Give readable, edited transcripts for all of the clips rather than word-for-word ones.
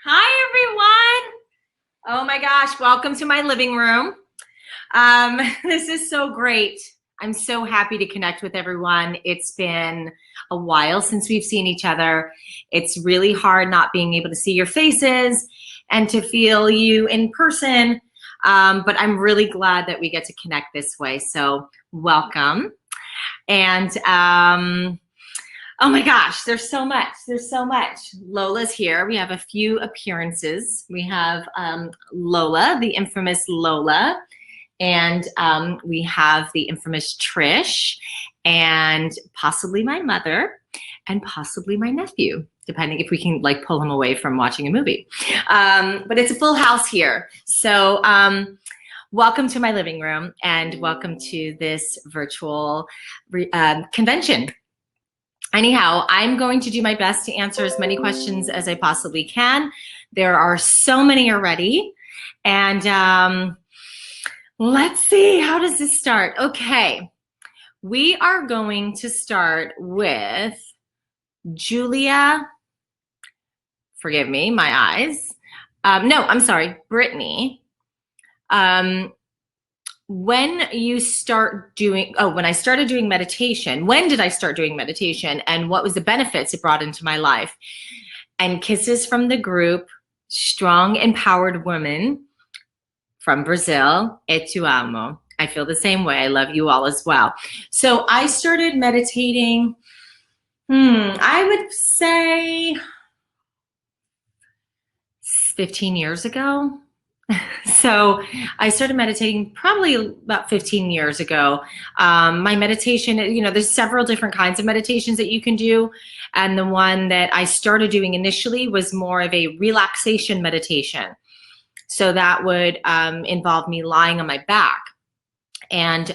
Hi, everyone. Oh my gosh, welcome to my living room. This is so great. I'm so happy to connect with everyone. It's been a while since we've seen each other. It's really hard not being able to see your faces and to feel you in person. But I'm really glad that we get to connect this way. So welcome. And oh my gosh, there's so much. There's so much. Lola's here. We have a few appearances. We have Lola, the infamous Lola, and we have the infamous Trish, and possibly my mother, and possibly my nephew, depending if we can like pull him away from watching a movie. But it's a full house here. So welcome to my living room, and welcome to this virtual convention. Anyhow, I'm going to do my best to answer as many questions as I possibly can. There are so many already. And let's see, how does this start? Okay, we are going to start with Julia. Forgive me, my eyes. No, I'm sorry, Brittany. When you start doing, when I started doing meditation, when did I start doing meditation, and what was the benefits it brought into my life? And kisses from the group, strong, empowered woman from Brazil, et tu amo. I feel the same way. I love you all as well. So I started meditating, I would say 15 years ago. So I started meditating probably about 15 years ago. My meditation, there's several different kinds of meditations that you can do. And the one that I started doing initially was more of a relaxation meditation. So that would involve me lying on my back. And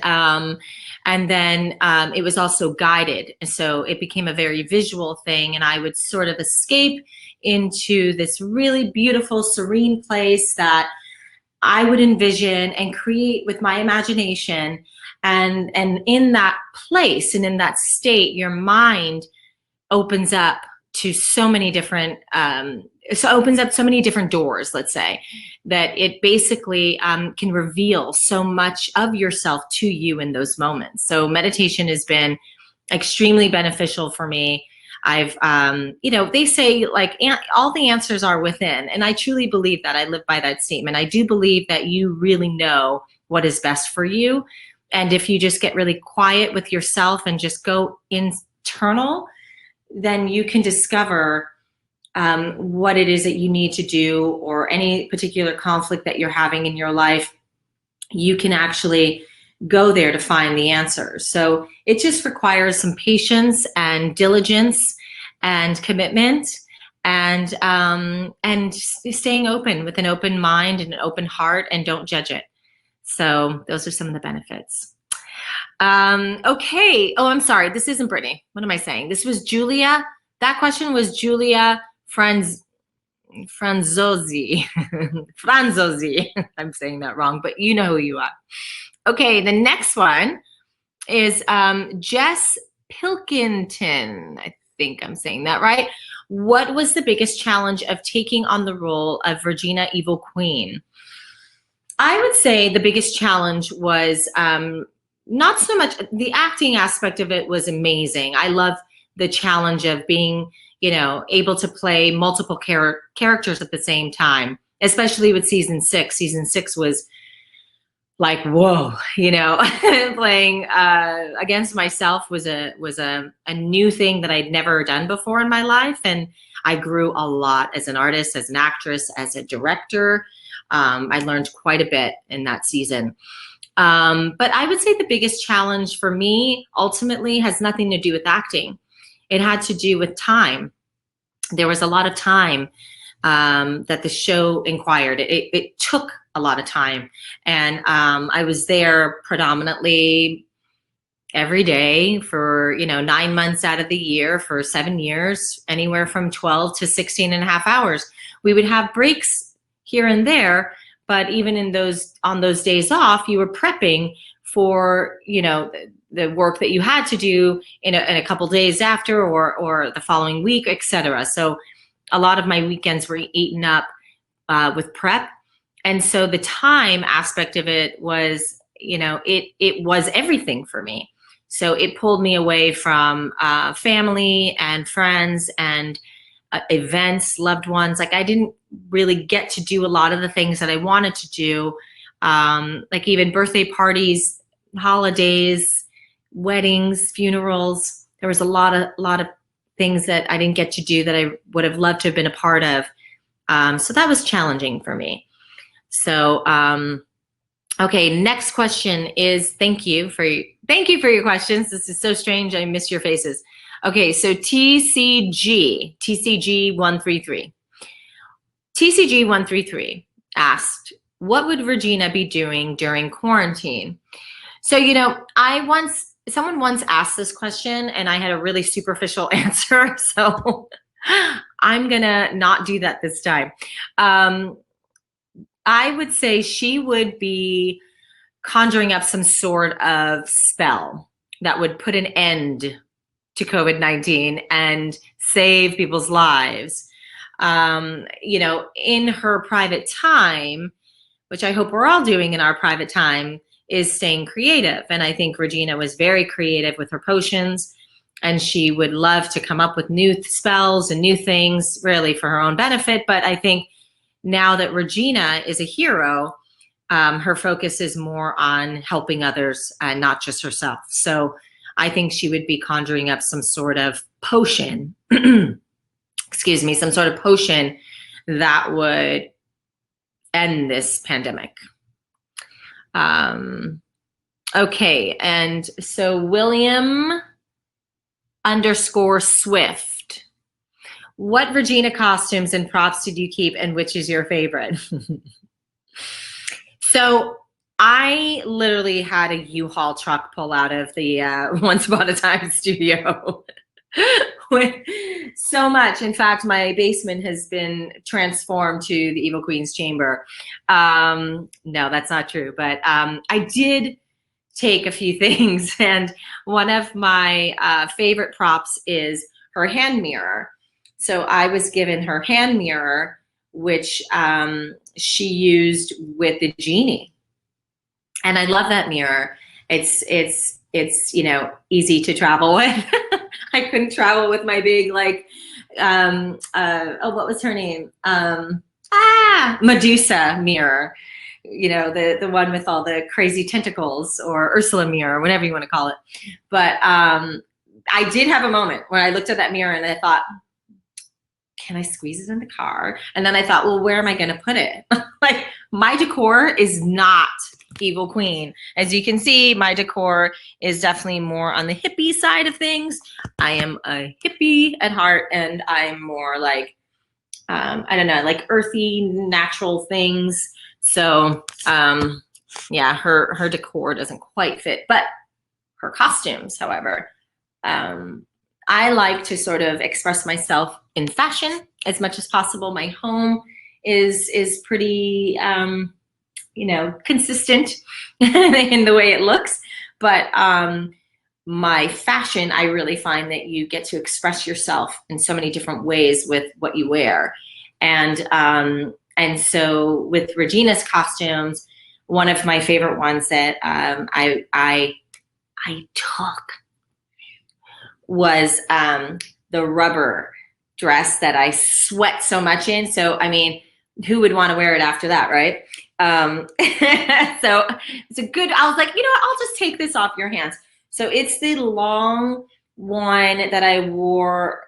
then it was also guided. So it became a very visual thing, and I would sort of escape into this really beautiful, serene place that I would envision and create with my imagination. And in that place and in that state, your mind opens up to so many different, opens up so many different doors, let's say, that it basically can reveal so much of yourself to you in those moments. So meditation has been extremely beneficial for me. I've, they say like all the answers are within, and I truly believe that. I live by that statement. I do believe that you really know what is best for you. And if you just get really quiet with yourself and just go internal, then you can discover what it is that you need to do, or any particular conflict that you're having in your life. You can actually go there to find the answers. So it just requires some patience and diligence and commitment, and staying open with an open mind and an open heart, and don't judge it. So those are some of the benefits. Okay. Oh, I'm sorry. This isn't Brittany. What am I saying? This was Julia. That question was Julia Franzosi. Franzosi. I'm saying that wrong, but you know who you are. Okay, the next one is Jess Pilkington. I think I'm saying that right. What was the biggest challenge of taking on the role of Regina Evil Queen? I would say the biggest challenge was not so much the acting aspect of it was amazing. I love the challenge of being, able to play multiple characters at the same time, especially with season 6. Season 6 was like, whoa, playing against myself was a new thing that I'd never done before in my life. And I grew a lot as an artist, as an actress, as a director. I learned quite a bit in that season. But I would say the biggest challenge for me ultimately has nothing to do with acting. It had to do with time. There was a lot of time that the show inquired. It took a lot of time. And I was there predominantly every day for, 9 months out of the year for 7 years, anywhere from 12 to 16 and a half hours. We would have breaks here and there, but even on those days off, you were prepping for, the work that you had to do in a couple days after, or the following week, etc. So a lot of my weekends were eaten up with prep. And so the time aspect of it was, it was everything for me. So it pulled me away from family and friends and events, loved ones. Like I didn't really get to do a lot of the things that I wanted to do, like even birthday parties, holidays, weddings, funerals. There was a lot of things that I didn't get to do that I would have loved to have been a part of. So that was challenging for me. So, okay, next question is, thank you for your questions. This is so strange. I miss your faces. Okay, so TCG133. TCG133 asked, what would Regina be doing during quarantine? So, someone once asked this question and I had a really superficial answer. So I'm gonna not do that this time. I would say she would be conjuring up some sort of spell that would put an end to COVID-19 and save people's lives. In her private time, which I hope we're all doing in our private time, is staying creative. And I think Regina was very creative with her potions, and she would love to come up with new spells and new things really for her own benefit. But I think now that Regina is a hero, her focus is more on helping others and not just herself. So I think she would be conjuring up some sort of potion, excuse me, some sort of potion that would end this pandemic. Okay, and so William_Swift. What Regina costumes and props did you keep, and which is your favorite? So I literally had a U-Haul truck pull out of the Once Upon a Time studio with so much. In fact, my basement has been transformed to the Evil Queen's chamber. No, that's not true. But I did take a few things. And one of my favorite props is her hand mirror. So I was given her hand mirror, which she used with the genie. And I love that mirror. It's easy to travel with. I couldn't travel with my big, what was her name? Medusa mirror. The one with all the crazy tentacles, or Ursula mirror, whatever you want to call it. But I did have a moment when I looked at that mirror and I thought, can I squeeze it in the car? And then I thought, well, where am I going to put it? Like, my decor is not Evil Queen. As you can see, my decor is definitely more on the hippie side of things. I am a hippie at heart, and I'm more like, I don't know, like earthy, natural things. So, yeah, her decor doesn't quite fit, but her costumes, however, I like to sort of express myself in fashion as much as possible. My home is pretty, consistent in the way it looks, but my fashion, I really find that you get to express yourself in so many different ways with what you wear. And so with Regina's costumes, one of my favorite ones that I took was the rubber dress that I sweat so much in. So, I mean, who would want to wear it after that, right? So it's a good, I was like, you know what, I'll just take this off your hands. So it's the long one that I wore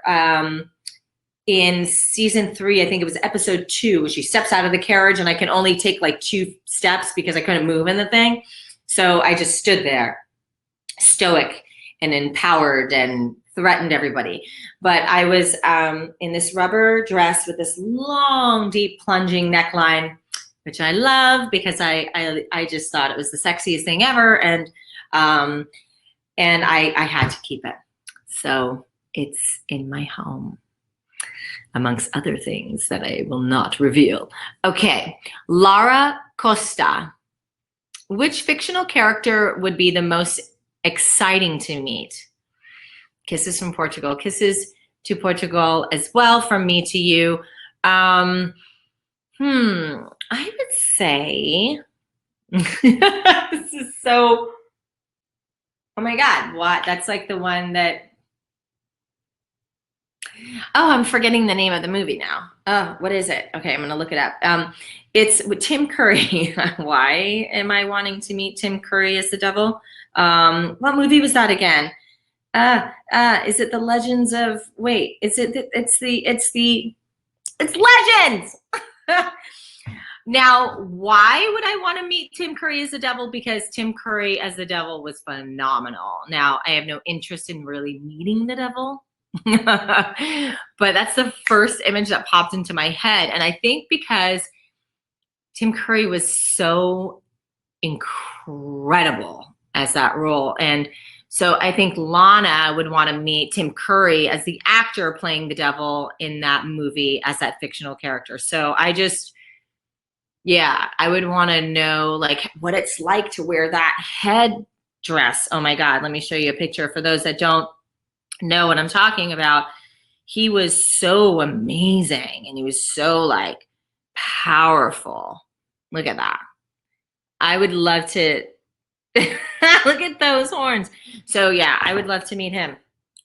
in season 3, I think it was episode 2, where she steps out of the carriage and I can only take like 2 steps because I couldn't move in the thing. So I just stood there, stoic and empowered, and threatened everybody. But I was in this rubber dress with this long, deep plunging neckline, which I love because I just thought it was the sexiest thing ever. And I had to keep it. So it's in my home, amongst other things that I will not reveal. Okay, Lara Costa. Which fictional character would be the most exciting to meet? Kisses from Portugal. Kisses to Portugal as well from me to you. I would say, this is so, oh my God, what? That's like the one that, oh, I'm forgetting the name of the movie now. Oh, what is it? Okay, I'm gonna look it up. It's with Tim Curry. Why am I wanting to meet Tim Curry as the devil? What movie was that again? Is it the Legends of, wait, is it, it's Legends! Now, why would I want to meet Tim Curry as the devil? Because Tim Curry as the devil was phenomenal. Now, I have no interest in really meeting the devil. But that's the first image that popped into my head. And I think because Tim Curry was so incredible as that role. And so I think Lana would want to meet Tim Curry as the actor playing the devil in that movie as that fictional character. So I just, yeah, I would want to know like what it's like to wear that headdress. Oh my God, let me show you a picture for those that don't know what I'm talking about. He was so amazing and he was so like powerful. Look at that. I would love to look at those horns. So yeah, I would love to meet him.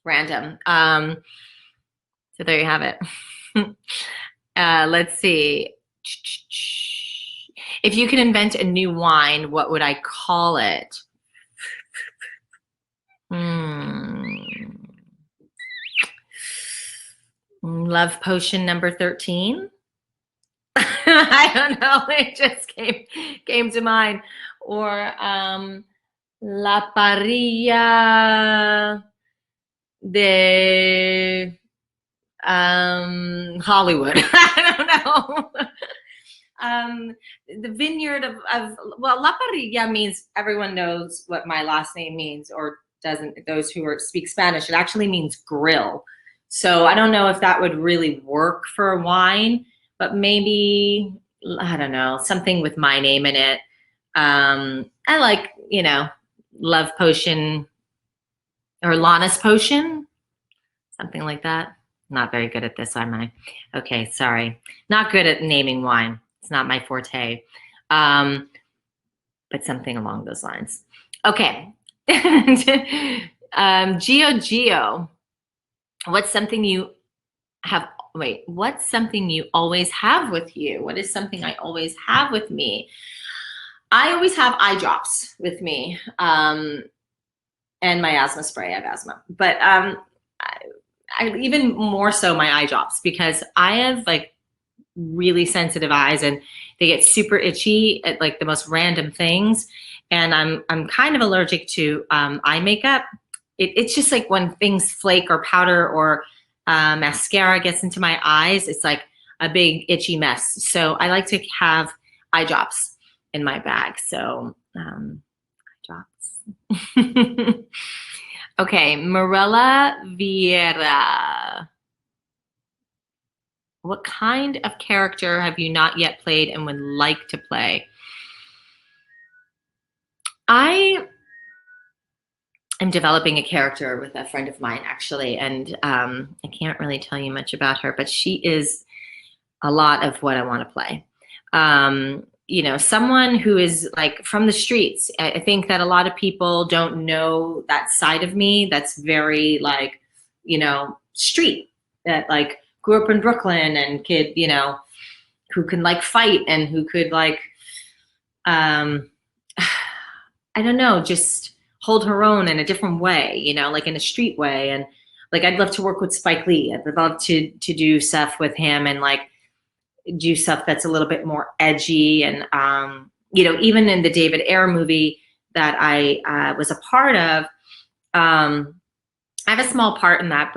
Random. So there you have it. Let's see. If you could invent a new wine, what would I call it? Love potion number 13. I don't know. It just came to mind. Or La Parrilla de Hollywood. I don't know. The vineyard of well, La Parrilla means everyone knows what my last name means, or doesn't. Those who speak Spanish, it actually means grill. So I don't know if that would really work for a wine, but maybe, I don't know, something with my name in it. I like, Love Potion or Lana's Potion, something like that. Not very good at this, am I? Okay, sorry. Not good at naming wine. It's not my forte, but something along those lines. Okay. Gio, what's something you always have with you? What is something I always have with me? I always have eye drops with me, and my asthma spray. I have asthma, but I even more so my eye drops, because I have like really sensitive eyes and they get super itchy at like the most random things. And I'm kind of allergic to eye makeup. It's just like when things flake or powder or mascara gets into my eyes, it's like a big itchy mess. So I like to have eye drops in my bag. So eye drops. Okay, Morella Vieira. What kind of character have you not yet played and would like to play? I am developing a character with a friend of mine, actually, and I can't really tell you much about her, but she is a lot of what I want to play. Someone who is like from the streets. I think that a lot of people don't know that side of me that's very like, street, that like grew up in Brooklyn and kid, who can like fight and who could like, I don't know, just hold her own in a different way, like in a street way. And like, I'd love to work with Spike Lee. I'd love to do stuff with him and like do stuff that's a little bit more edgy. And, even in the David Ayer movie that I was a part of, I have a small part in that,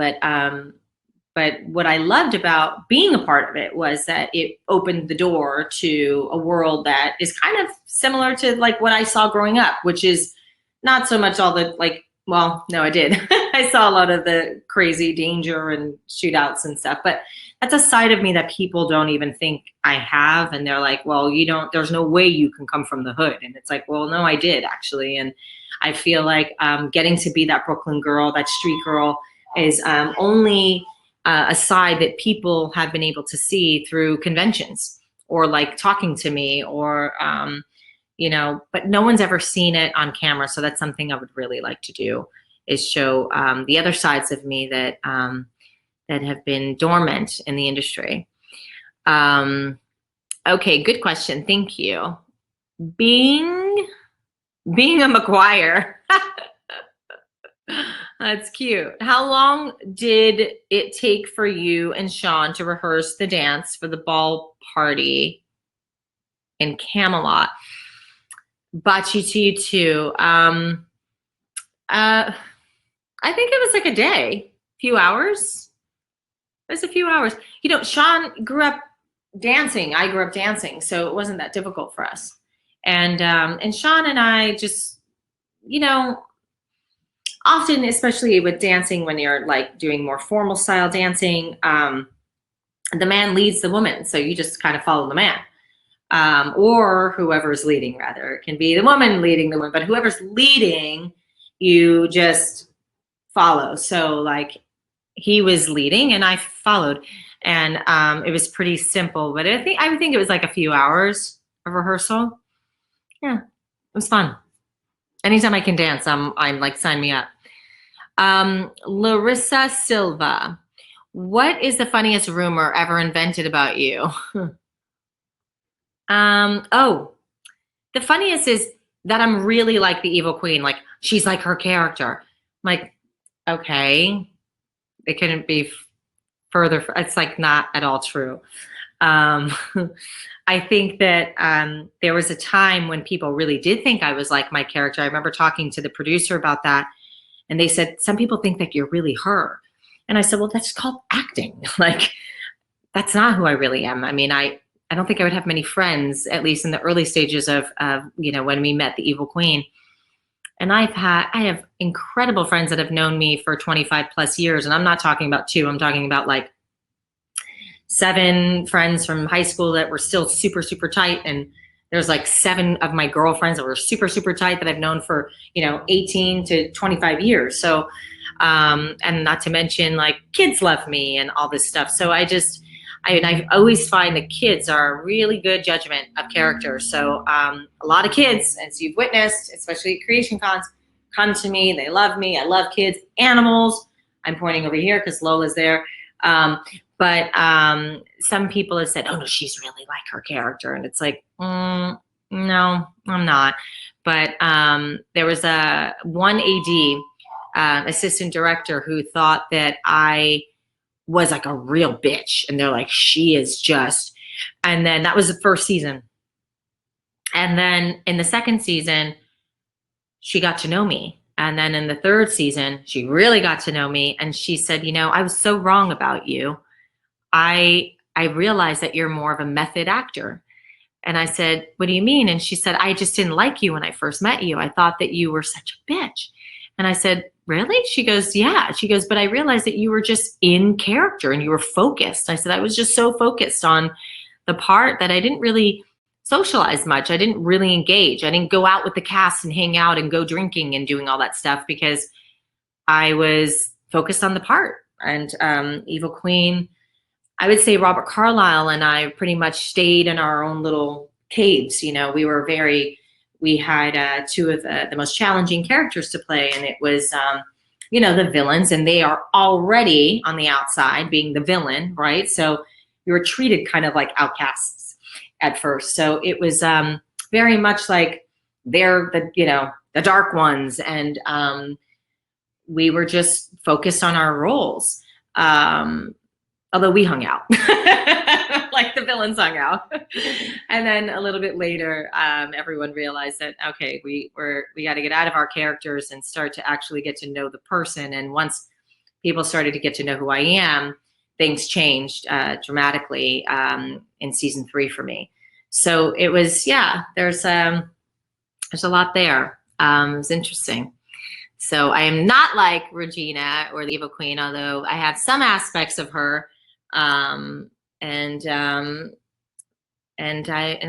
but what I loved about being a part of it was that it opened the door to a world that is kind of similar to like what I saw growing up, which is not so much all the like, well, no, I did. I saw a lot of the crazy danger and shootouts and stuff, but that's a side of me that people don't even think I have. And they're like, well, there's no way you can come from the hood. And it's like, well, no, I did actually. And I feel like getting to be that Brooklyn girl, that street girl, is only a side that people have been able to see through conventions or like talking to me or, but no one's ever seen it on camera. So that's something I would really like to do, is show the other sides of me that that have been dormant in the industry. Okay, good question. Thank you. Being a McGuire. That's cute. How long did it take for you and Sean to rehearse the dance for the ball party in Camelot? Bachi to you too. I think it was like a day, few hours. It was a few hours. Sean grew up dancing. I grew up dancing, so it wasn't that difficult for us. And Sean and I just, often, especially with dancing, when you're like doing more formal style dancing, the man leads the woman. So you just kind of follow the man, or whoever's leading, rather. It can be the woman leading the woman, but whoever's leading, you just follow. So like he was leading and I followed, and it was pretty simple, but I think it was like a few hours of rehearsal. Yeah, it was fun. Anytime I can dance, I'm like, sign me up. Larissa Silva, what is the funniest rumor ever invented about you? Oh, the funniest is that I'm really like the evil queen. Like, she's like her character. I'm like, okay, it couldn't be further. It's like not at all true. I think that there was a time when people really did think I was like my character. I remember talking to the producer about that, and they said, some people think that you're really her. And I said, well, that's called acting. Like, that's not who I really am. I mean, I don't think I would have many friends, at least in the early stages of when we met the Evil Queen. And I have incredible friends that have known me for 25 plus years. And I'm not talking about 2, I'm talking about like 7 friends from high school that were still super, super tight. And there's like 7 of my girlfriends that were super, super tight that I've known for, 18 to 25 years. So, and not to mention like kids love me and all this stuff. So I always find that kids are a really good judgment of character. So a lot of kids, as you've witnessed, especially at Creation Cons, come to me. They love me. I love kids, animals. I'm pointing over here because Lola's there. But some people have said, oh, no, she's really like her character. And it's like, no, I'm not. But there was one AD, assistant director, who thought that I was like a real bitch. And they're like, she is just. And then that was the first season. And then in the second season, she got to know me. And then in the third season, she really got to know me. And she said, I was so wrong about you. I realized that you're more of a method actor. And I said, what do you mean? And she said, I just didn't like you when I first met you. I thought that you were such a bitch. And I said, really? She goes, yeah. She goes, but I realized that you were just in character and you were focused. I said, I was just so focused on the part that I didn't really socialize much. I didn't really engage. I didn't go out with the cast and hang out and go drinking and doing all that stuff because I was focused on the part. And Evil Queen, I would say Robert Carlyle and I pretty much stayed in our own little caves. We had 2 of the most challenging characters to play, and it was, the villains, and they are already on the outside being the villain, right? So we were treated kind of like outcasts at first. So it was very much like they're the dark ones, and we were just focused on our roles. Although we hung out, like the villains hung out. And then a little bit later, everyone realized that, okay, we got to get out of our characters and start to actually get to know the person. And once people started to get to know who I am, things changed dramatically in season 3 for me. So it was, there's a lot there. It was interesting. So I am not like Regina or the Evil Queen, although I have some aspects of her. And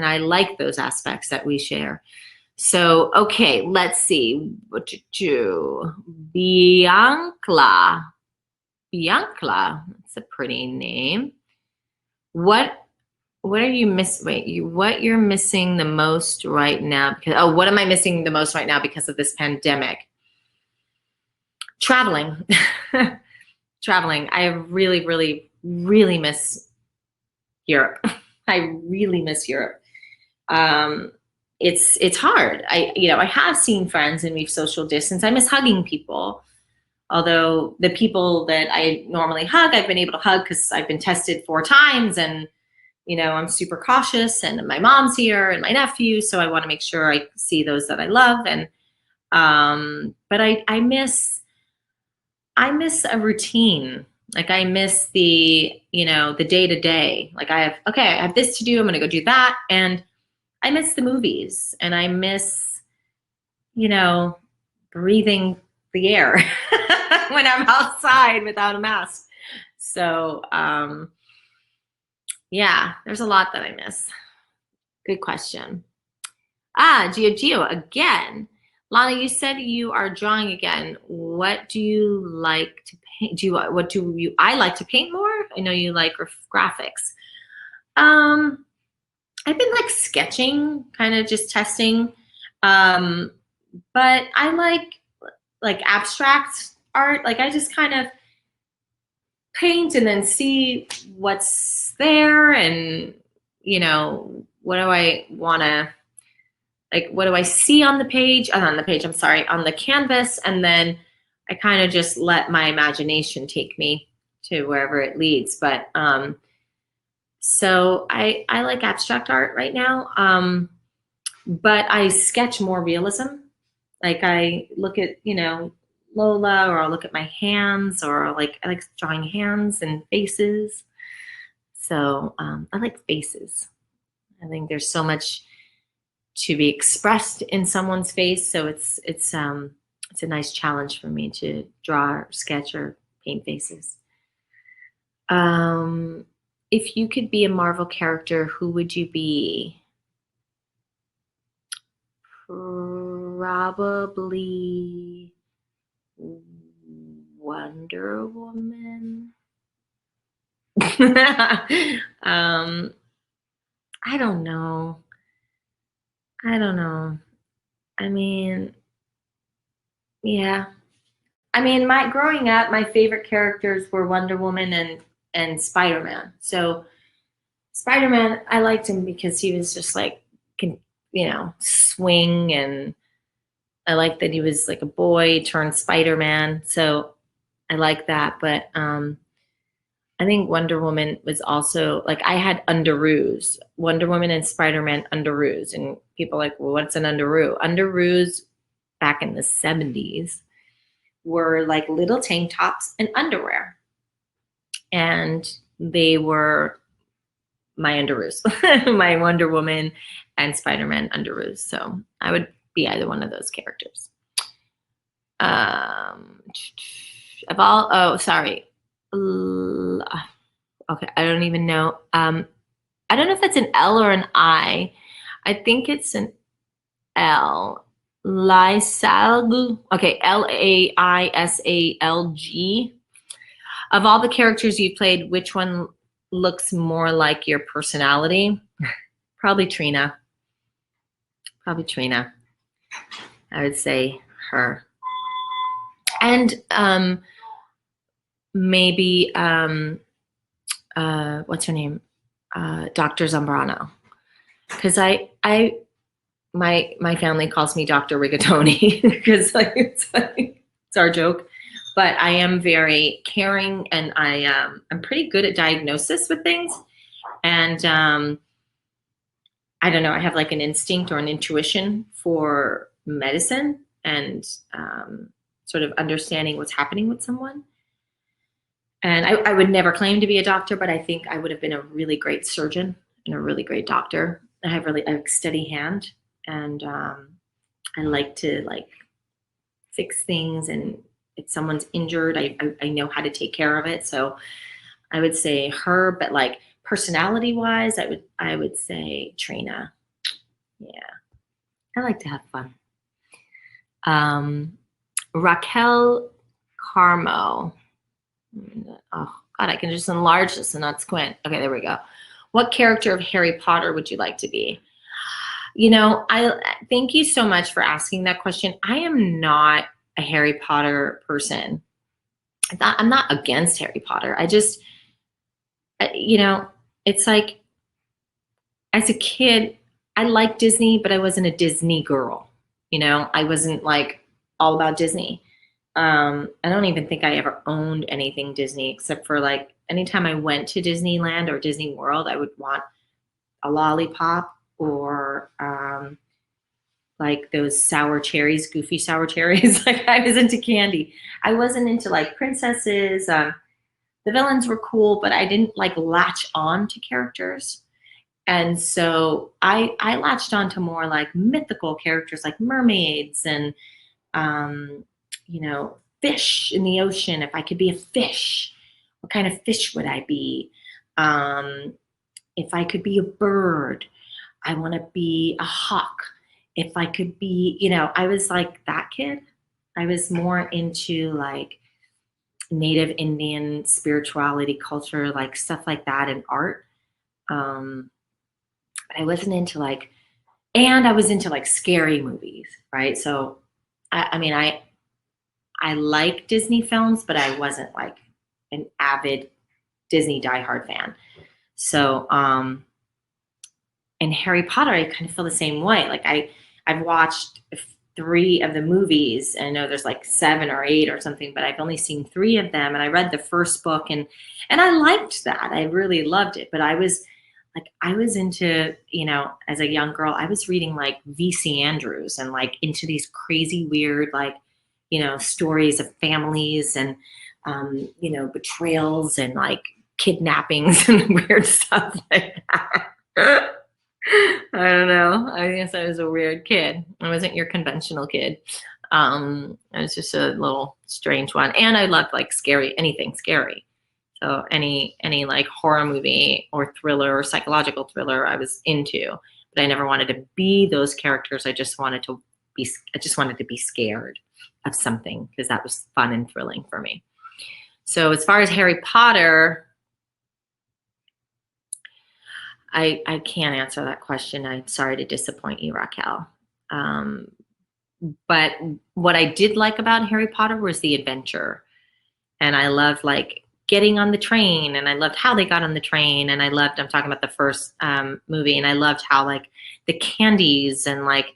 I like those aspects that we share. So, okay, let's see what to do. Bianca. Bianca. That's a pretty name. What are you what you're missing the most right now? Because what am I missing the most right now because of this pandemic? Traveling. Traveling. I really, really, really miss Europe. I really miss Europe. It's hard. I have seen friends and we've social distanced. I miss hugging people. Although the people that I normally hug, I've been able to hug because I've been tested 4 times, and I'm super cautious, and my mom's here and my nephew, so I want to make sure I see those that I love. And but I miss a routine. Like I miss the day to day. Like I have this to do. I'm going to go do that. And I miss the movies, and I miss, breathing the air when I'm outside without a mask. So, yeah, there's a lot that I miss. Good question. Gio again. Lana, you said you are drawing again. What do you like to paint? I like to paint more? I know you like graphics. I've been like sketching, kind of just testing. But I like abstract art. Like I just kind of paint and then see what's there, and what do I want to, like, what do I see on the page? On the canvas, and then I kind of just let my imagination take me to wherever it leads. But so I like abstract art right now, but I sketch more realism. Like I look at Lola, or I'll look at my hands, or I like drawing hands and faces. So I like faces. I think there's so much to be expressed in someone's face. So it's a nice challenge for me to draw or sketch or paint faces. If you could be a Marvel character, who would you be? Probably Wonder Woman. I don't know. I mean, yeah. I mean, growing up, my favorite characters were Wonder Woman and Spider-Man. So Spider-Man, I liked him because he was just like, swing, and I liked that he was like a boy turned Spider-Man. So I like that. But I think Wonder Woman was also like, I had underoos, Wonder Woman and Spider-Man underoos, and people are like, well, what's an underoo? Underoos back in the 70s were like little tank tops and underwear, and they were my underoos, my Wonder Woman and Spider-Man underoos. So I would be either one of those characters. Sorry. Okay, I don't even know. I don't know if that's an L or an I. I think it's an L. Lysalg. Okay, Laisalg. Of all the characters you played, which one looks more like your personality? Probably Trina. I would say her. And maybe what's her name? Dr. Zambrano. Because my family calls me Dr. Rigatoni because it's our joke. But I am very caring, and I'm pretty good at diagnosis with things. And I don't know, I have like an instinct or an intuition for medicine, and sort of understanding what's happening with someone. And I would never claim to be a doctor, but I think I would have been a really great surgeon and a really great doctor. I have a steady hand, and I like to fix things, and if someone's injured, I know how to take care of it. So I would say her, but like personality wise, I would say Trina. Yeah. I like to have fun. Raquel Carmo. Oh, God, I can just enlarge this and not squint. Okay, there we go. What character of Harry Potter would you like to be? I thank you so much for asking that question. I am not a Harry Potter person. I'm not against Harry Potter. I just, it's like as a kid, I liked Disney, but I wasn't a Disney girl. I wasn't like all about Disney. I don't even think I ever owned anything Disney except for like anytime I went to Disneyland or Disney World, I would want a lollipop or like those sour cherries, goofy sour cherries. Like I was into candy. I wasn't into like princesses. The villains were cool, but I didn't like latch on to characters. And so I latched on to more like mythical characters like mermaids and, fish in the ocean. If I could be a fish, what kind of fish would I be? If I could be a bird, I want to be a hawk. If I could be, I was like that kid. I was more into like Native Indian spirituality, culture, like stuff like that, and art. But I wasn't into like, and I was into like scary movies, right? So, I mean, I like Disney films, but I wasn't like an avid Disney diehard fan. So, and Harry Potter, I kind of feel the same way. Like I've watched 3 of the movies, and I know there's like 7 or 8 or something, but I've only seen 3 of them. And I read the first book, and I liked that. I really loved it. But I was into, as a young girl, I was reading like V.C. Andrews and like into these crazy, weird, like, stories of families and, betrayals and like kidnappings and weird stuff like that. I don't know. I guess I was a weird kid. I wasn't your conventional kid. I was just a little strange one. And I loved like anything scary. So any like horror movie or thriller or psychological thriller I was into, but I never wanted to be those characters. I just wanted to be scared of something because that was fun and thrilling for me. So as far as Harry Potter, I can't answer that question. I'm sorry to disappoint you, Raquel. But what I did like about Harry Potter was the adventure. And I loved like getting on the train, and I loved how they got on the train. And I'm talking about the first movie, and I loved how like the candies and like,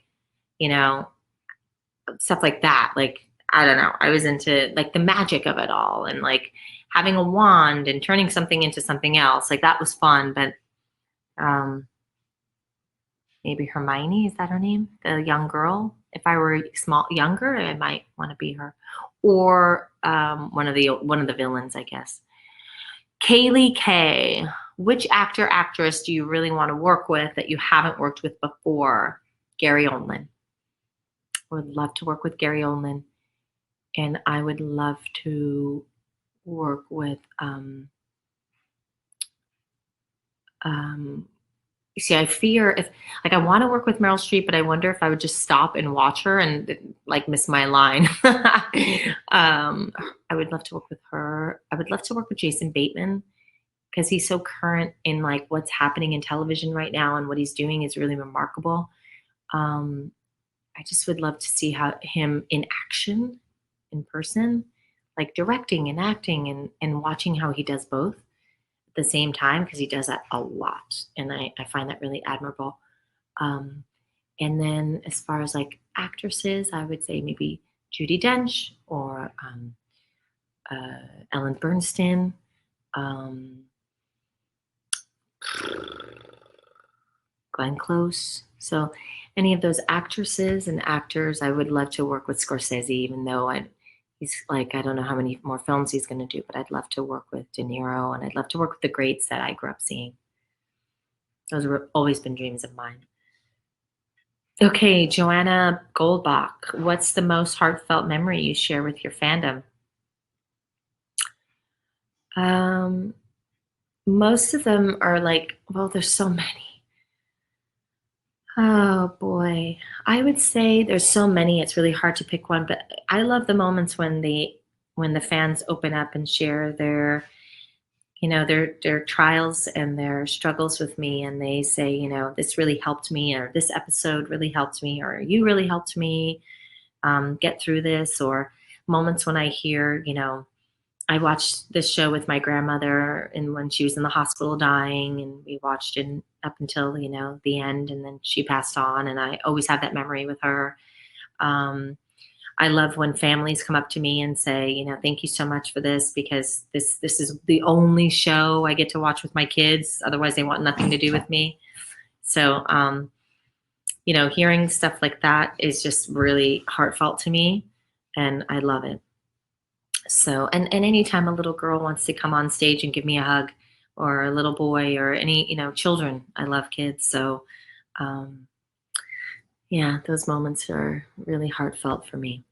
stuff like that. Like, I don't know. I was into like the magic of it all and like having a wand and turning something into something else. Like that was fun. But maybe Hermione, is that her name? The young girl. If I were younger, I might want to be her, or one of the villains, I guess. Kaylee K, which actor, actress do you really want to work with that you haven't worked with before? Gary Oldman. I would love to work with Gary Oldman, and I would love to work with see, I fear if like I want to work with Meryl Streep, but I wonder if I would just stop and watch her and like miss my line. I would love to work with her. I would love to work with Jason Bateman because he's so current in like what's happening in television right now, and what he's doing is really remarkable. I just would love to see him in action, in person, like directing and acting and watching how he does both the same time, because he does that a lot, and I find that really admirable. And then as far as like actresses, I would say maybe Judi Dench or Ellen Bernstein, Glenn Close. So any of those actresses and actors, I would love to work with Scorsese, even though he's like, I don't know how many more films he's going to do, but I'd love to work with De Niro, and I'd love to work with the greats that I grew up seeing. Those have always been dreams of mine. Okay, Joanna Goldbach, what's the most heartfelt memory you share with your fandom? Most of them are like, well, there's so many. Oh boy. I would say there's so many, it's really hard to pick one, but I love the moments when when the fans open up and share their, their trials and their struggles with me, and they say, this really helped me, or this episode really helped me, or you really helped me get through this, or moments when I hear, I watched this show with my grandmother, and when she was in the hospital dying, and we watched it up until, the end, and then she passed on, and I always have that memory with her. I love when families come up to me and say, thank you so much for this, because this is the only show I get to watch with my kids. Otherwise, they want nothing to do with me. So, hearing stuff like that is just really heartfelt to me, and I love it. So, and anytime a little girl wants to come on stage and give me a hug, or a little boy, or any, children, I love kids. So, yeah, those moments are really heartfelt for me.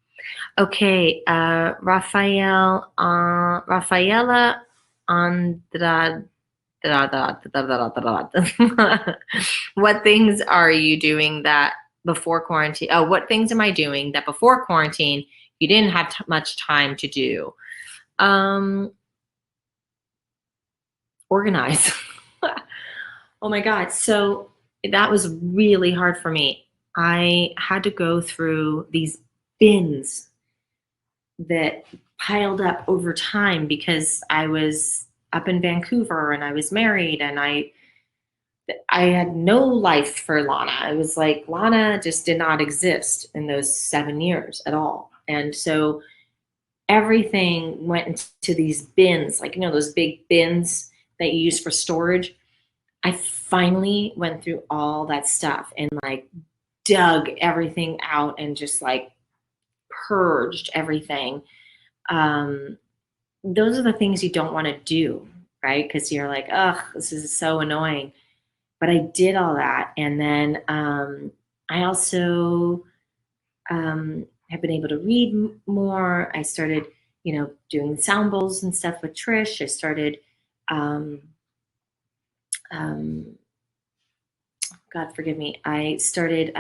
Okay, Rafaela Andrade. What things are you doing that before quarantine? Oh, what things am I doing that before quarantine you didn't have much time to do? Organize. Oh my God. So that was really hard for me. I had to go through these bins that piled up over time because I was up in Vancouver and I was married, and I had no life for Lana. It was like Lana just did not exist in those 7 years at all. And so everything went into these bins, like, those big bins that you use for storage. I finally went through all that stuff and like dug everything out and just like purged everything. Those are the things you don't want to do, right? Because you're like, ugh, this is so annoying. But I did all that. And then I also have been able to read more. I started, doing sound bowls and stuff with Trish. I started, God forgive me. I started,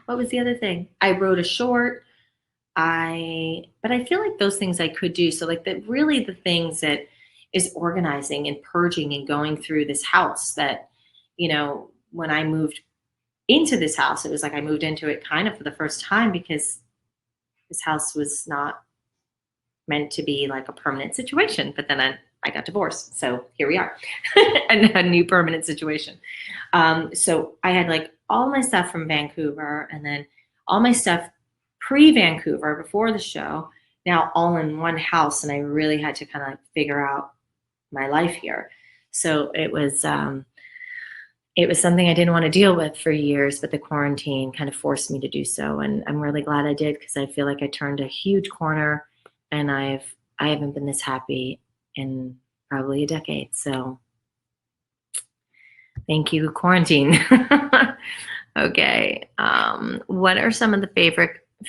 what was the other thing? I wrote a short. But I feel like those things I could do. So like really the things that is organizing and purging and going through this house that, when I moved into this house, it was like I moved into it kind of for the first time, because this house was not meant to be like a permanent situation. But then I got divorced. So here we are, and a new permanent situation. So I had like all my stuff from Vancouver, and then all my stuff pre-Vancouver before the show, now all in one house. And I really had to kind of like figure out my life here. So it was something I didn't want to deal with for years, but the quarantine kind of forced me to do so. And I'm really glad I did, because I feel like I turned a huge corner, and I haven't been this happy in probably a decade. So thank you, quarantine. Okay. What are some of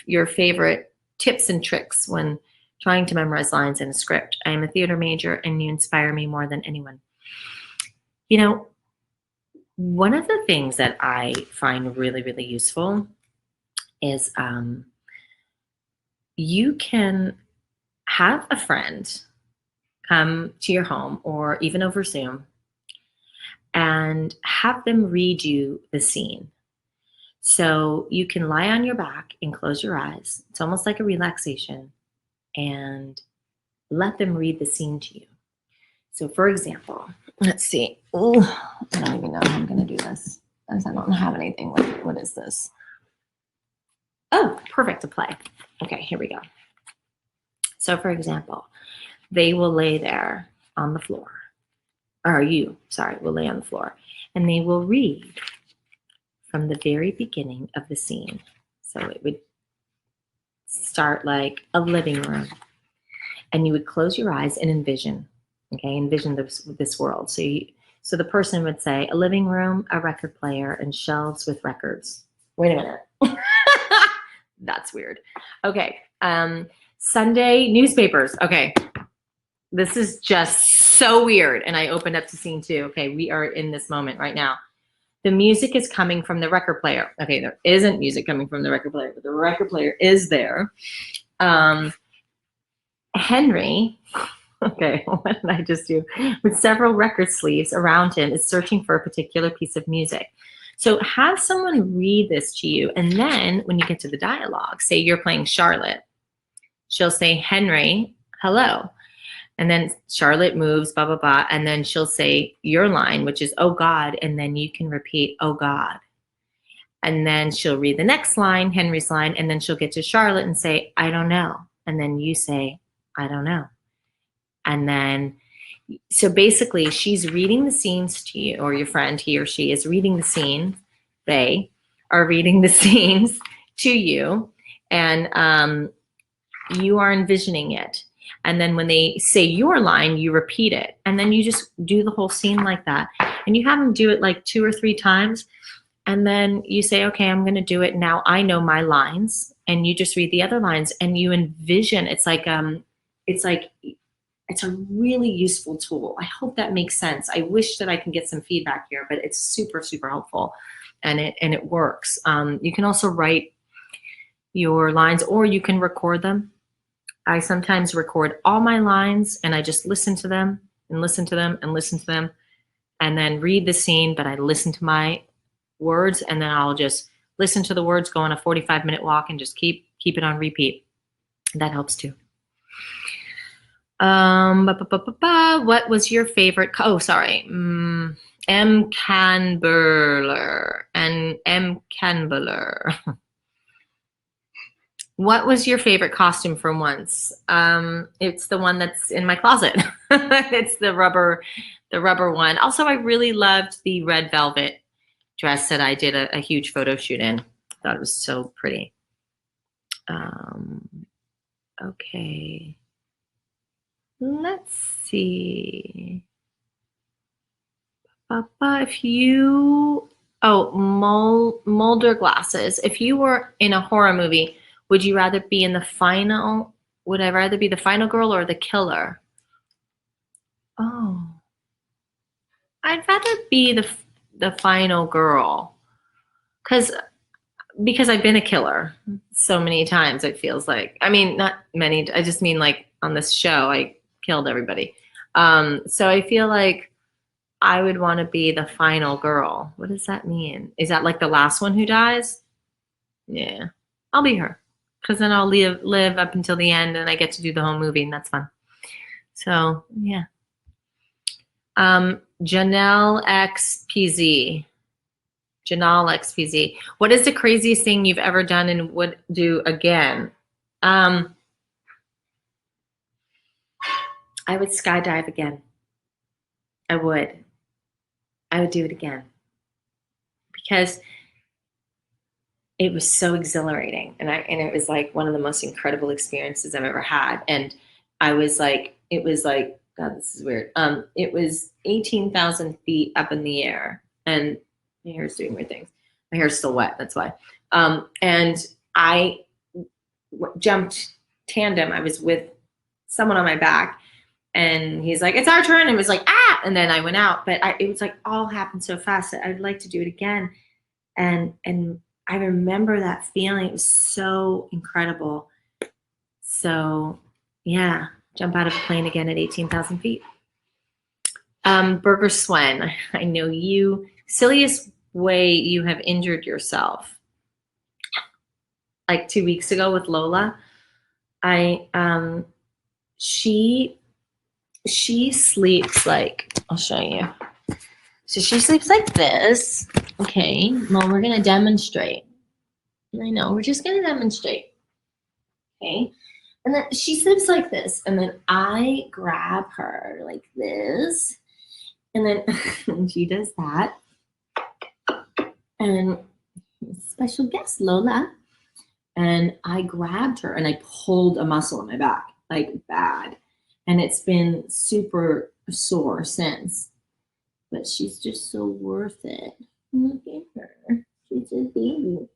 your favorite tips and tricks when trying to memorize lines in a script? I am a theater major, and you inspire me more than anyone. One of the things that I find really, really useful is you can have a friend come to your home, or even over Zoom, and have them read you the scene. So you can lie on your back and close your eyes. It's almost like a relaxation, and let them read the scene to you. So for example, let's see. Oh, I don't even know how I'm going to do this, as I don't have anything. What is this? Oh, perfect, to play. Okay, here we go. So for example, they will lay there on the floor, or you, sorry, will lay on the floor, and they will read from the very beginning of the scene. So it would start like a living room, and you would close your eyes and envision this world. So the person would say, a living room, a record player, and shelves with records. Wait a minute. That's weird. Okay. Sunday newspapers. Okay. This is just so weird. And I opened up to scene 2. Okay. We are in this moment right now. The music is coming from the record player. Okay. There isn't music coming from the record player, but the record player is there. Henry, okay, what did I just do? With several record sleeves around him is searching for a particular piece of music. So have someone read this to you. And then when you get to the dialogue, say you're playing Charlotte, she'll say, Henry, hello. And then Charlotte moves, blah, blah, blah. And then she'll say your line, which is, oh God. And then you can repeat, oh God. And then she'll read the next line, Henry's line. And then she'll get to Charlotte and say, I don't know. And then you say, I don't know. And then, so basically she's reading the scenes to you, or your friend, he or she is reading the scene. They are reading the scenes to you. And you are envisioning it. And then when they say your line, you repeat it. And then you just do the whole scene like that. And you have them do it like 2 or 3 times. And then you say, okay, I'm going to do it. Now I know my lines. And you just read the other lines and you envision. It's a really useful tool. I hope that makes sense. I wish that I can get some feedback here, but it's super, super helpful. And it works. You can also write your lines, or you can record them. I sometimes record all my lines and I just listen to them and listen to them and listen to them and then read the scene, but I listen to my words and then I'll just listen to the words, go on a 45-minute walk and just keep it on repeat. That helps too. What was your favorite? Oh, sorry. M. Canberler and M. Canberler. What was your favorite costume from Once? It's the one that's in my closet. It's the rubber one. Also, I really loved the red velvet dress that I did a huge photo shoot in. I thought it was so pretty. Okay. Let's see. If you, Mulder glasses. If you were in a horror movie, would you rather be in the final? Would I rather be the final girl or the killer? Oh, I'd rather be the final girl, because I've been a killer so many times. It feels like, I mean, not many. I just mean like on this show, I killed everybody. So I feel like I would want to be the final girl. What does that mean? Is that like the last one who dies? Yeah, I'll be her. Because then I'll live up until the end and I get to do the whole movie and that's fun. So, yeah. Janelle XPZ. Janelle XPZ. What is the craziest thing you've ever done and would do again? I would skydive again. I would do it again. Because it was so exhilarating, and it was like one of the most incredible experiences I've ever had. And I was like, it was like, God, this is weird. It was 18,000 feet up in the air, and my hair's doing weird things. My hair's still wet, that's why. And I jumped tandem. I was with someone on my back, and he's like, "It's our turn." And it was like, ah, and then I went out. But it was like all happened so fast that I'd like to do it again. And I remember that feeling. It was so incredible. So, yeah, jump out of a plane again at 18,000 feet. Burger Swen, I know you. Silliest way you have injured yourself. Like 2 weeks ago with Lola, she sleeps like, I'll show you. So she sleeps like this. Okay, well, we're going to demonstrate. I know, we're just going to demonstrate. Okay, and then she sleeps like this. And then I grab her like this. And then she does that. And special guest, Lola. And I grabbed her and I pulled a muscle in my back, like bad. And it's been super sore since. But she's just so worth it. Look at her. She's a baby.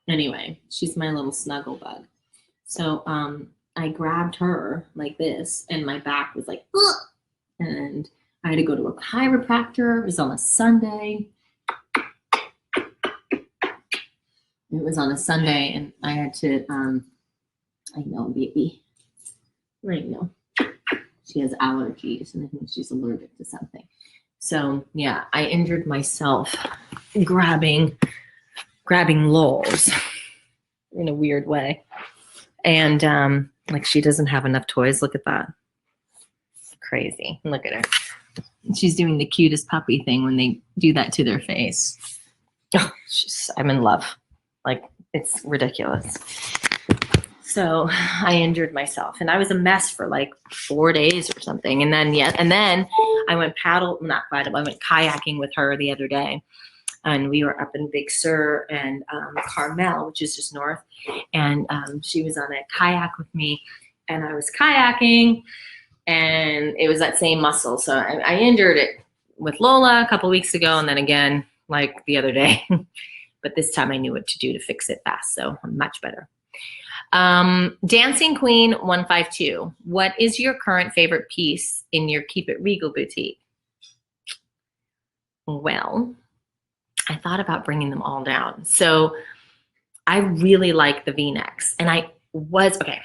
Anyway, she's my little snuggle bug. So I grabbed her like this, and my back was like, ugh! And I had to go to a chiropractor. It was on a Sunday. It was on a Sunday, and I had to I know, baby. I know. She has allergies, and I think she's allergic to something. So yeah, I injured myself grabbing Lols in a weird way. And like, she doesn't have enough toys. Look at that. Crazy. Look at her. She's doing the cutest puppy thing when they do that to their face. Oh, I'm in love. Like, it's ridiculous. So I injured myself, and I was a mess for like 4 days or something. And then I went I went kayaking with her the other day, and we were up in Big Sur and Carmel, which is just north. And she was on a kayak with me, and I was kayaking, and it was that same muscle. So I injured it with Lola a couple weeks ago, and then again, like the other day. But this time I knew what to do to fix it fast, so I'm much better. Dancing Queen 152. What is your current favorite piece in your Keep It Regal boutique? Well, I thought about bringing them all down. So I really like the V-necks, and okay. I wonder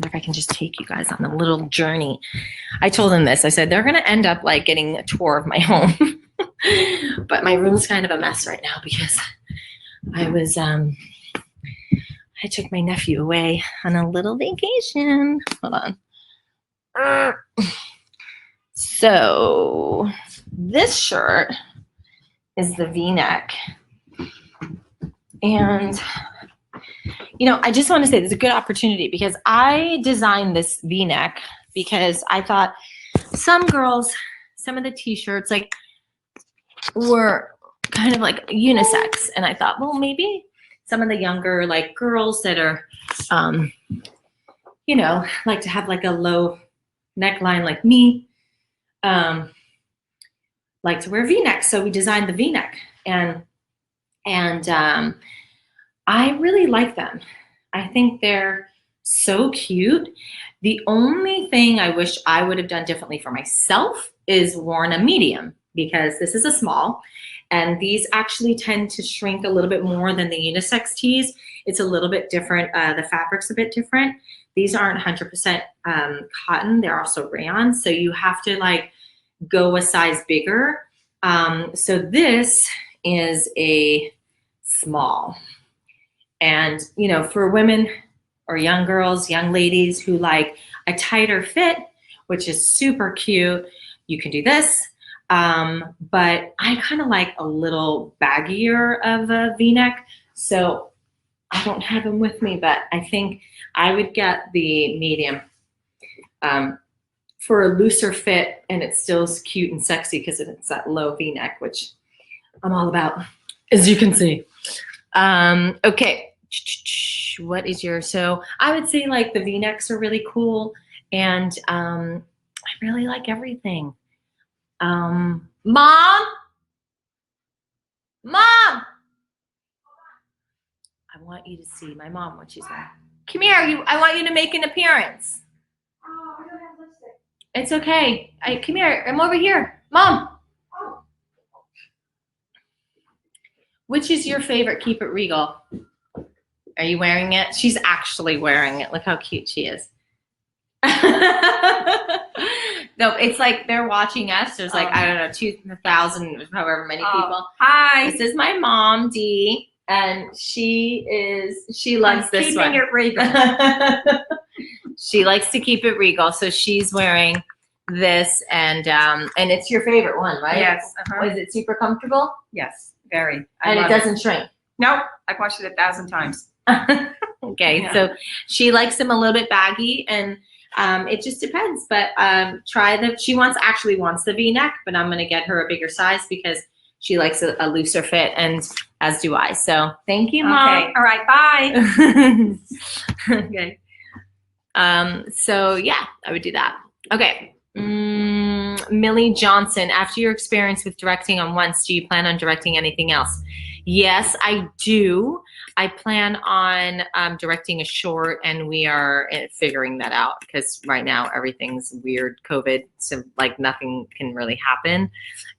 if I can just take you guys on a little journey. I told them this. I said, they're going to end up like getting a tour of my home. But my room's kind of a mess right now because I took my nephew away on a little vacation. Hold on. So this shirt is the V-neck. And, I just want to say this is a good opportunity because I designed this V-neck because I thought some of the t-shirts like were kind of like unisex. And I thought, well, maybe some of the younger like girls that are, like to have like a low neckline like me, like to wear V-necks. So we designed the V-neck, and I really like them. I think they're so cute. The only thing I wish I would have done differently for myself is worn a medium, because this is a small, and these actually tend to shrink a little bit more than the unisex tees. It's a little bit different. The fabric's a bit different. These aren't 100% cotton. They're also rayon. So you have to like go a size bigger. So this is a small. And, for women or young girls, young ladies who like a tighter fit, which is super cute, you can do this. But I kind of like a little baggier of a V-neck. So I don't have them with me, but I think I would get the medium for a looser fit, and it still is cute and sexy because it's that low V-neck, which I'm all about, as you can see. Okay. What is so I would say like the V-necks are really cool, and I really like everything. Mom, I want you to see my mom when she's back. Come here, I want you to make an appearance. Oh, I don't have lipstick. It's okay. Come here, I'm over here. Mom. Oh. Which is your favorite Keep It Regal? Are you wearing it? She's actually wearing it. Look how cute she is. No, it's like they're watching us. There's like, I don't know, 2,000, however many people. Hi. This is my mom, Dee, and she likes this one. Keeping it regal. She likes to keep it regal, so she's wearing this, and it's your favorite one, right? Yes. Is it super comfortable? Yes, very. And it doesn't shrink. Nope. I've watched it 1,000 times. Okay, Yeah. So she likes them a little bit baggy, and it just depends. But she actually wants the V-neck, but I'm gonna get her a bigger size because she likes a looser fit, and as do I. So thank you, Mom. Okay. All right. Bye. Okay. So yeah, I would do that. Okay. Millie Johnson, after your experience with directing on Once, do you plan on directing anything else? Yes, I do. I plan on directing a short, and we are figuring that out because right now everything's weird, COVID, so like nothing can really happen,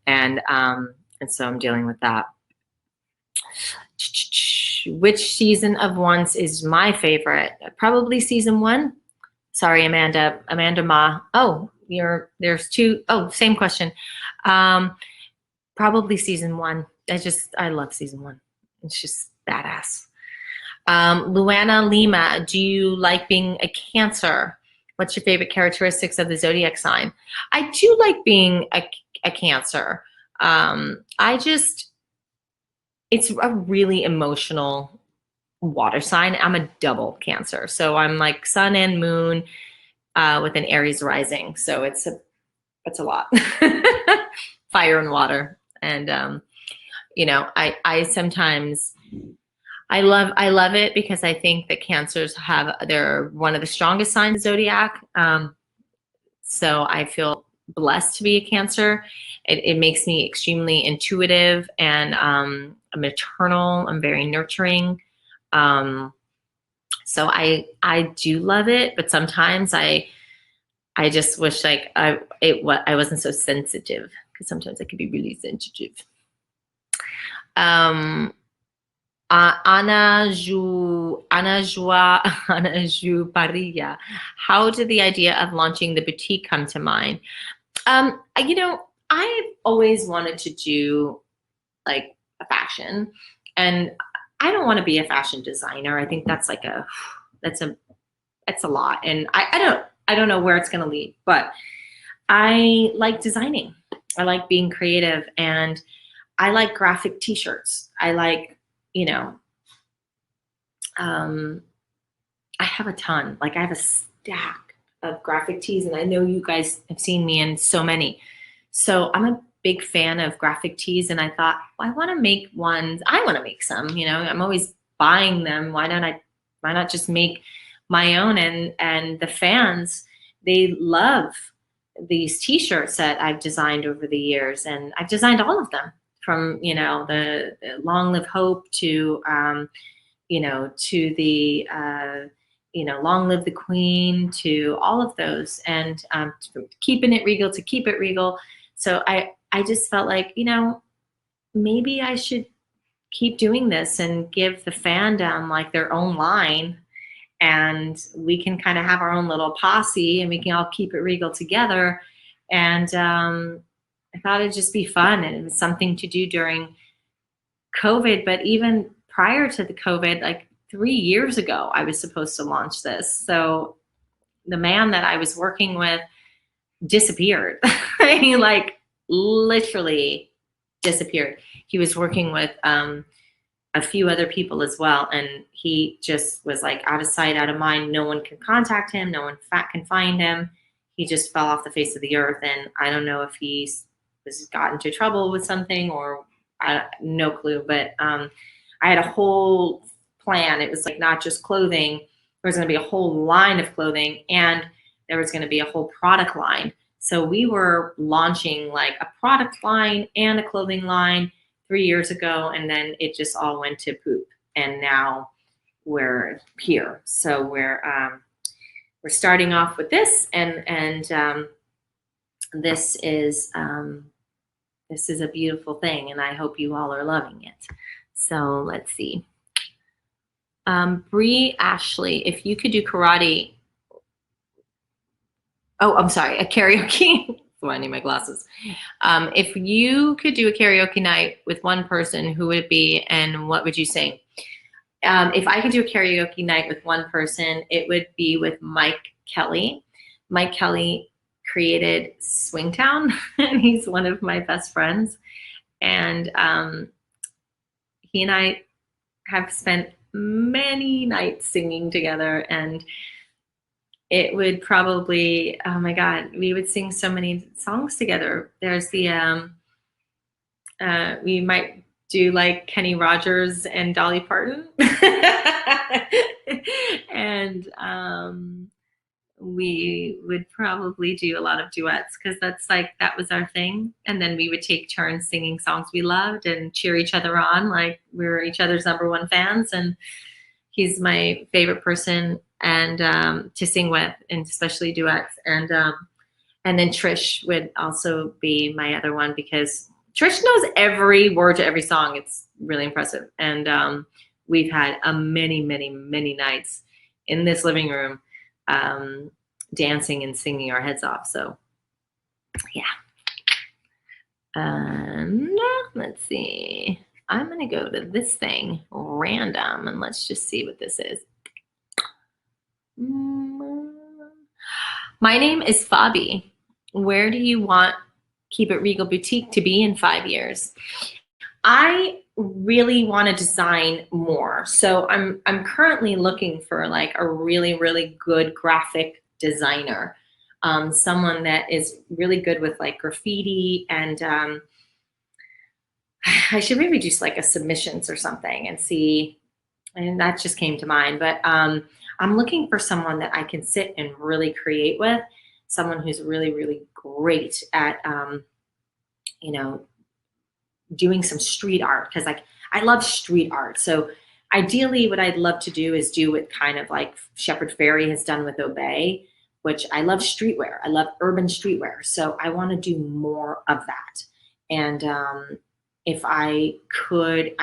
and so I'm dealing with that. Which season of Once is my favorite? Probably season 1. Sorry, Amanda. Amanda Ma. Oh, there's 2. Oh, same question. Probably season 1. I love season 1. It's just badass. Luana Lima, do you like being a Cancer? What's your favorite characteristics of the zodiac sign? I do like being a Cancer. It's a really emotional water sign. I'm a double Cancer. So I'm like sun and moon with an Aries rising. So it's a lot. Fire and water. And, you know, I sometimes, I love it because I think that Cancers they're one of the strongest signs of zodiac. So I feel blessed to be a Cancer. It makes me extremely intuitive, and I'm maternal. I'm very nurturing. So I do love it, but sometimes I just wish like I wasn't so sensitive, because sometimes I could be really sensitive. Ana Ju Parilla. How did the idea of launching the boutique come to mind? You know, I've always wanted to do like a fashion, and I don't want to be a fashion designer. I think that's like that's a lot, and I don't know where it's going to lead, but I like designing. I like being creative, and I like graphic t-shirts. I like, you know, I have a ton. Like I have a stack of graphic tees, and I know you guys have seen me in so many. So I'm a big fan of graphic tees, and I thought, well, I want to make ones. I want to make some, you know, I'm always buying them. Why not just make my own? And the fans, they love these t-shirts that I've designed over the years, and I've designed all of them, from, you know, the Long Live Hope to, you know, to the, you know, Long Live the Queen, to all of those, and keeping it regal to keep it regal. So I just felt like, you know, maybe I should keep doing this and give the fandom like their own line, and we can kind of have our own little posse, and we can all keep it regal together. And I thought it'd just be fun, and it was something to do during COVID. But even prior to the COVID, like 3 years ago, I was supposed to launch this. So the man that I was working with disappeared. He like literally disappeared. He was working with a few other people as well, and he just was like out of sight, out of mind. No one can contact him. No one can find him. He just fell off the face of the earth, and I don't know if he's got into trouble with something, or no clue. But I had a whole plan. It was like not just clothing. There was going to be a whole line of clothing, and there was going to be a whole product line. So we were launching like a product line and a clothing line 3 years ago, and then it just all went to poop. And now we're here. So we're starting off with this, and this is a beautiful thing, and I hope you all are loving it. So let's see. Bree Ashley, if you could do karate. Oh, I'm sorry, a karaoke. Oh, I need my glasses. If you could do a karaoke night with one person, who would it be, and what would you sing? If I could do a karaoke night with one person, it would be with Mike Kelly. Mike Kelly created Swingtown, and he's one of my best friends. And he and I have spent many nights singing together, and it would probably, oh my God, we would sing so many songs together. There's the, we might do like Kenny Rogers and Dolly Parton. And we would probably do a lot of duets, because that was our thing. And then we would take turns singing songs we loved and cheer each other on like we were each other's #1 fans. And he's my favorite person and to sing with, and especially duets. And then Trish would also be my other one, because Trish knows every word to every song. It's really impressive. And we've had many, many, many nights in this living room, dancing and singing our heads off. So yeah. And let's see. I'm going to go to this thing, random, and let's just see what this is. My name is Fabi. Where do you want Keep It Regal Boutique to be in 5 years? I really want to design more. So I'm currently looking for like a really, really good graphic designer. Someone that is really good with like graffiti, and I should maybe do like a submissions or something and see, and that just came to mind. But I'm looking for someone that I can sit and really create with, someone who's really, really great at, you know, doing some street art, because like I love street art. So ideally what I'd love to do is do what kind of like Shepard Fairey has done with Obey, which I love streetwear. I love urban streetwear. So I want to do more of that. And if I could,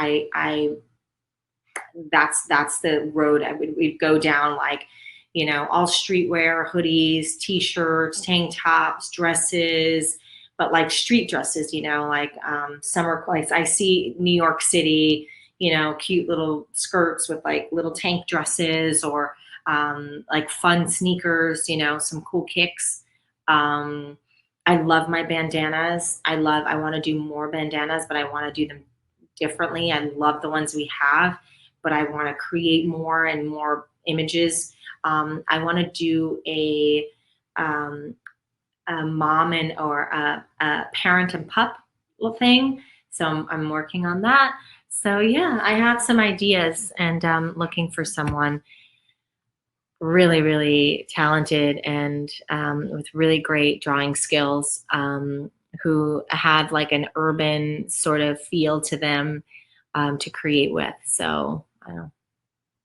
that's the road we'd go down, like, you know, all streetwear, hoodies, t-shirts, tank tops, dresses, but like street dresses, you know, like summer, like I see New York City, you know, cute little skirts with like little tank dresses, or like fun sneakers, you know, some cool kicks. I love my bandanas. I want to do more bandanas, but I want to do them differently. I love the ones we have, but I want to create more and more images. I want to do a mom and or a parent and pup thing. So I'm working on that. So yeah, I have some ideas, and looking for someone really, really talented and with really great drawing skills, who have like an urban sort of feel to them, to create with. So I don't know,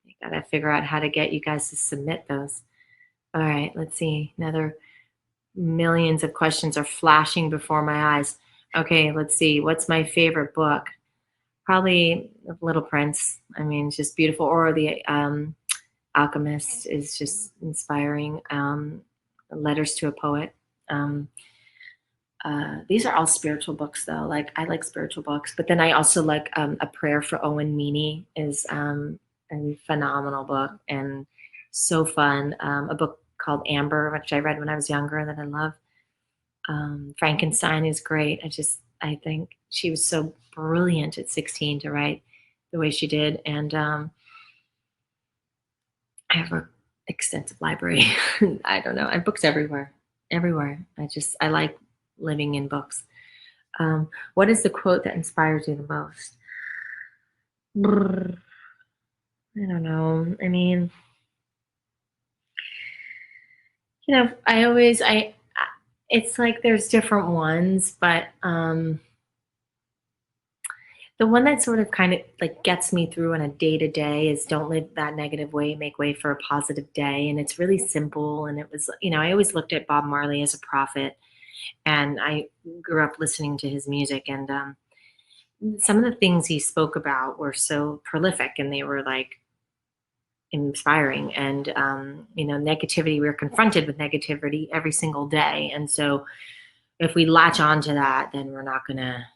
I gotta figure out how to get you guys to submit those. All right, let's see. Another millions of questions are flashing before my eyes. Okay, let's see. What's my favorite book? Probably Little Prince. I mean, it's just beautiful. Or The Alchemist is just inspiring. Letters to a Poet. These are all spiritual books, though. Like, I like spiritual books, but then I also like A Prayer for Owen Meany is a phenomenal book and so fun. A book called Amber, which I read when I was younger, that I love. Frankenstein is great. I think she was so brilliant at 16 to write the way she did. And I have an extensive library. I don't know. I have books everywhere. I like living in books. What is the quote that inspires you the most? I don't know. I mean, you know, it's like there's different ones, but the one that sort of kind of like gets me through on a day-to-day is don't live that negative way, make way for a positive day. And it's really simple. And it was, you know, I always looked at Bob Marley as a prophet, and I grew up listening to his music, and some of the things he spoke about were so prolific, and they were like inspiring. And you know, negativity, we're confronted with negativity every single day, and so if we latch onto that, then we're not gonna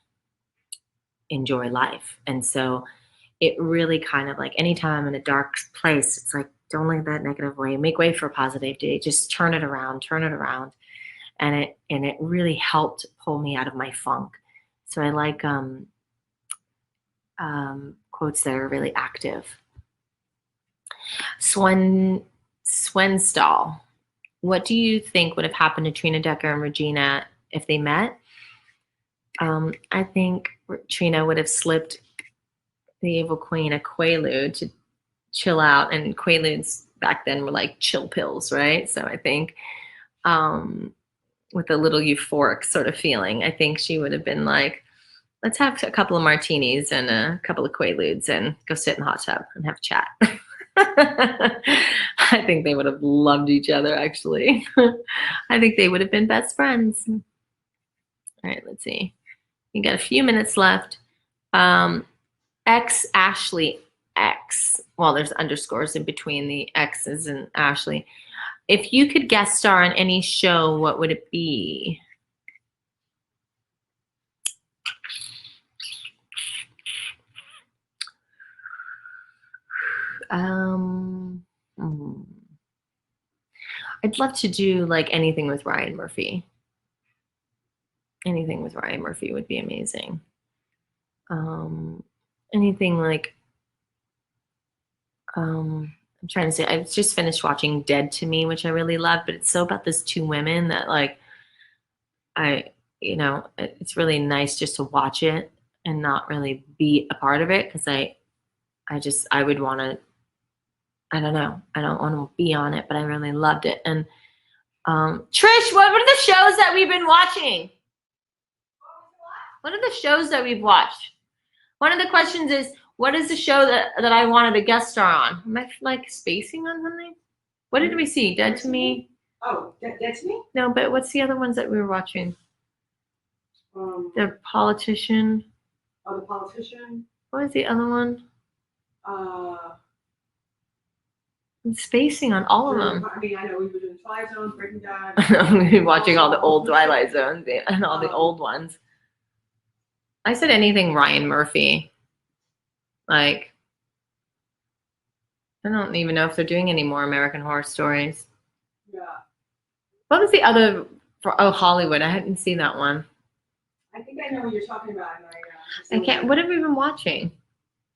enjoy life. And so it really kind of like, anytime I'm in a dark place, it's like, don't live that negative way, make way for a positive day, just turn it around. And it really helped pull me out of my funk. So I like quotes that are really active. Swenstall, what do you think would have happened to Trina Decker and Regina if they met? I think Trina would have slipped the Evil Queen a Quaalude to chill out, and Quaaludes back then were like chill pills, right? So I think with a little euphoric sort of feeling, I think she would have been like, let's have a couple of martinis and a couple of Quaaludes and go sit in the hot tub and have a chat. I think they would have loved each other, actually. I think they would have been best friends. All right, let's see. We got a few minutes left. Ashley X. Well, there's underscores in between the X's and Ashley. If you could guest star on any show, what would it be? Hmm. I'd love to do like anything with Ryan Murphy. Anything with Ryan Murphy would be amazing. Anything like, I'm trying to say, I just finished watching Dead to Me, which I really love, but it's so about these two women that like, it's really nice just to watch it and not really be a part of it. Cause I would want to, I don't know. I don't want to be on it, but I really loved it. And Trish, what are the shows that we've been watching? What are the shows that we've watched? One of the questions is, what is the show that I wanted to guest star on? Am I like spacing on something? What did we see? Dead to Me? Oh, that's me? No, but what's the other ones that we were watching? The Politician. Oh, The Politician. What was the other one? I'm spacing on all of them. I mean, I know we were doing Twilight Zone, Breaking Bad. We've been watching all the old Twilight Zones and all the old ones. I said anything Ryan Murphy. Like, I don't even know if they're doing any more American Horror Stories. Yeah. What was the other for Hollywood? I hadn't seen that one. I think I know what you're talking about. I can't. What have we been watching? Do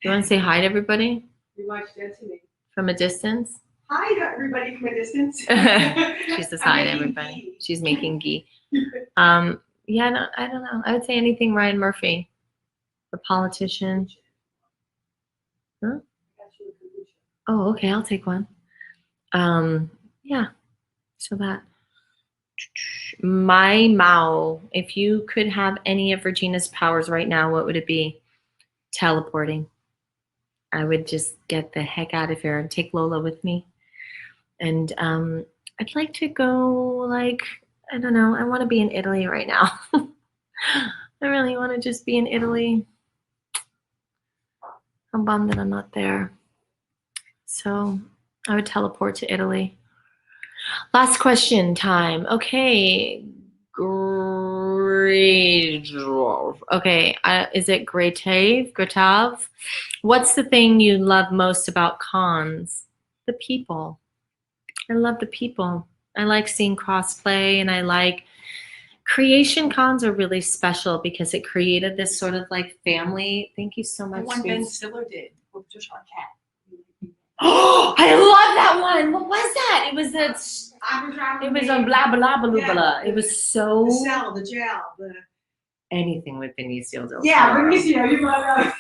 you want to say hi to everybody You watched Dead to Me. from a distance? Hi to everybody from a distance. She says hi I'm to making everybody. tea. She's making ghee. Yeah, no, I don't know. I would say anything Ryan Murphy, The Politician. Huh? Oh, okay, I'll take one. Yeah. So that. My Mao. If you could have any of Regina's powers right now, what would it be? Teleporting. I would just get the heck out of here and take Lola with me. And I'd like to go, like, I don't know, I want to be in Italy right now. I really want to just be in Italy. I'm bummed that I'm not there. So I would teleport to Italy. Last question time. Okay. Great. Okay. Is it Gretav? What's the thing you love most about cons? The people. I love the people. I like seeing cosplay, and I like creation cons are really special because it created this sort of like family. Thank you so much. The one Ben Stiller did with Josh Cat. Oh, I love that one. What was that? It was a blah blah blah blah blah. It was so The cell, the jail, the anything with Benicio del yeah, Toro. Benicio, you might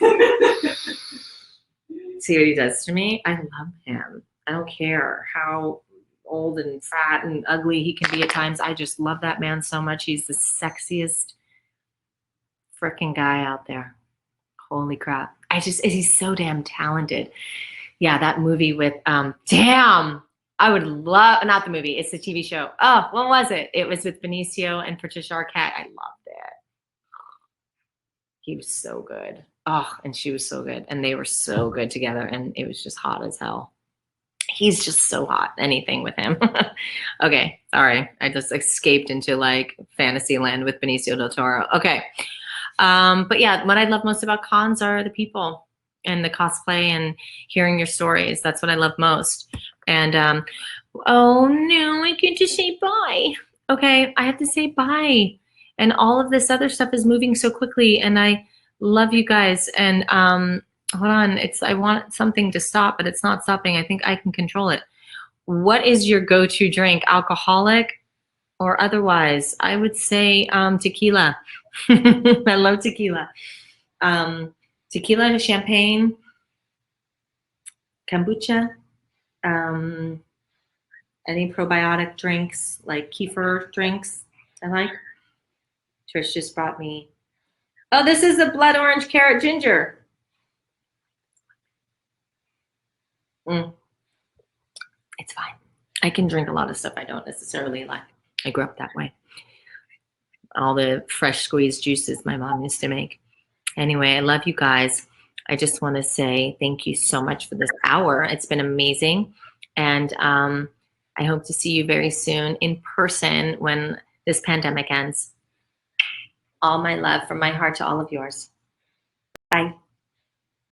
See what he does to me? I love him. I don't care how old and fat and ugly he can be at times. I just love that man so much. He's the sexiest freaking guy out there. Holy crap. He's so damn talented. Yeah, that movie with, damn, I would love, not the movie, it's the TV show. Oh, what was it? It was with Benicio and Patricia Arquette. I loved it. He was so good. Oh, and she was so good. And they were so good together, and it was just hot as hell. He's just so hot. Anything with him. Okay, sorry. I just escaped into like fantasy land with Benicio del Toro. Okay. But yeah, what I love most about cons are the people and the cosplay and hearing your stories. That's what I love most. And oh no, I get to say bye. Okay, I have to say bye. And all of this other stuff is moving so quickly, and I love you guys. And hold on, I want something to stop, but it's not stopping. I think I can control it. What is your go-to drink, alcoholic or otherwise? I would say tequila. I love tequila. Tequila, champagne, kombucha, any probiotic drinks, like kefir drinks I like. Trish just brought me, oh, this is the blood orange carrot ginger. It's fine. I can drink a lot of stuff I don't necessarily like. I grew up that way. All the fresh squeezed juices my mom used to make. Anyway, I love you guys. I just want to say thank you so much for this hour. It's been amazing. And I hope to see you very soon in person when this pandemic ends. All my love from my heart to all of yours. Bye.